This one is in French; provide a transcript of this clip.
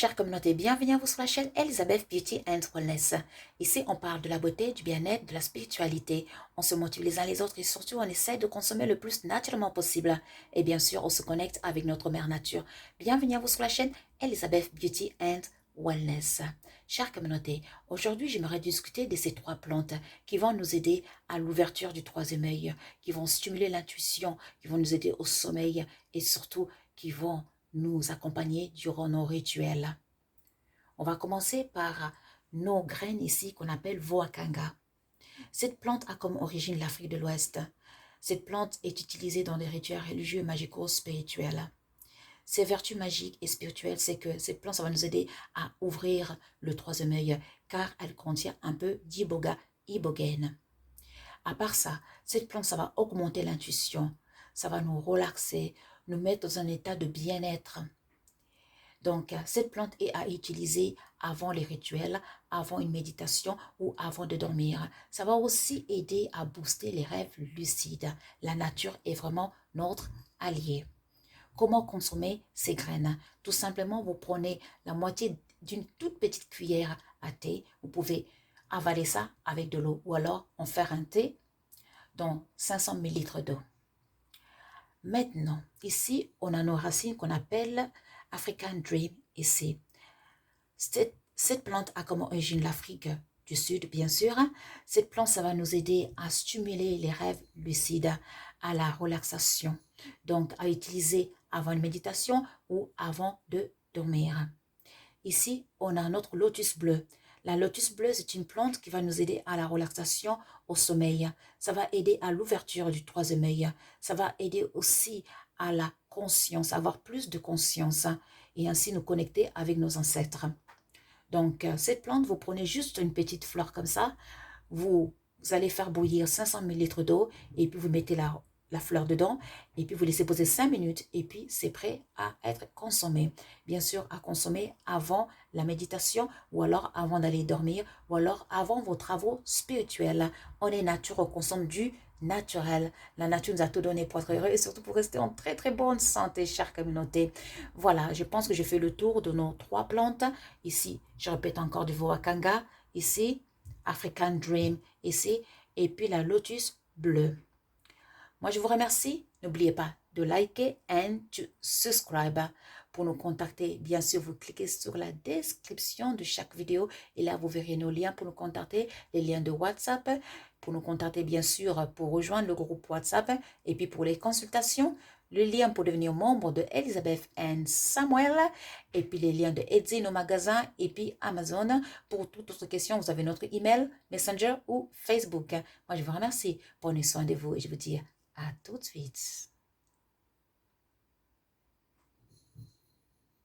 chère communauté, bienvenue à vous sur la chaîne Elizabeth Beauty and Wellness. Ici, on parle de la beauté, du bien-être, de la spiritualité. On se motive les uns les autres et surtout, on essaie de consommer le plus naturellement possible. Et bien sûr, on se connecte avec notre mère nature. Bienvenue à vous sur la chaîne Elizabeth Beauty and Wellness. Chère communauté, aujourd'hui, j'aimerais discuter de ces trois plantes qui vont nous aider à l'ouverture du troisième œil, qui vont stimuler l'intuition, qui vont nous aider au sommeil et surtout qui vont nous accompagner durant nos rituels. On va commencer par nos graines ici qu'on appelle Voakanga. Cette plante a comme origine l'Afrique de l'Ouest. Cette plante est utilisée dans des rituels religieux, magico-spirituels. Ses vertus magiques et spirituelles, c'est que cette plante, ça va nous aider à ouvrir le troisième œil, car elle contient un peu d'iboga-ibogène. À part ça, cette plante, ça va augmenter l'intuition, ça va nous relaxer, nous mettre dans un état de bien-être. Donc, cette plante est à utiliser avant les rituels, avant une méditation ou avant de dormir. Ça va aussi aider à booster les rêves lucides. La nature est vraiment notre allié. Comment consommer ces graines? Tout simplement, vous prenez la moitié d'une toute petite cuillère à thé. Vous pouvez avaler ça avec de l'eau ou alors en faire un thé dans 500 ml d'eau. Maintenant, ici, on a nos racines qu'on appelle African Dream ici. Cette plante a comme origine l'Afrique du Sud, bien sûr. Cette plante, ça va nous aider à stimuler les rêves lucides, à la relaxation. Donc, à utiliser avant une méditation ou avant de dormir. Ici, on a notre lotus bleu. La lotus bleue, c'est une plante qui va nous aider à la relaxation, au sommeil. Ça va aider à l'ouverture du troisième œil. Ça va aider aussi à la conscience, à avoir plus de conscience et ainsi nous connecter avec nos ancêtres. Donc, cette plante, vous prenez juste une petite fleur comme ça. Vous allez faire bouillir 500 ml d'eau et puis vous mettez la fleur dedans et puis vous laissez poser 5 minutes et puis c'est prêt à être consommé. Bien sûr, à consommer avant la méditation ou alors avant d'aller dormir ou alors avant vos travaux spirituels. On est nature, on consomme du naturel. La nature nous a tout donné pour être heureux et surtout pour rester en très très bonne santé, chère communauté. Voilà, je pense que j'ai fait le tour de nos trois plantes. Ici, je répète encore du Voakanga. Ici, African Dream ici, et puis la lotus bleue. Moi, je vous remercie. N'oubliez pas de liker and to subscribe. Pour nous contacter, bien sûr, vous cliquez sur la description de chaque vidéo et là, vous verrez nos liens pour nous contacter, les liens de WhatsApp, pour nous contacter, bien sûr, pour rejoindre le groupe WhatsApp et puis pour les consultations, le lien pour devenir membre de Elizabeth and Samuel et puis les liens de Etsy, nos magasins et puis Amazon. Pour toute autre question, vous avez notre email, Messenger ou Facebook. Moi, je vous remercie. Prenez soin de vous et je vous dis à tout de suite.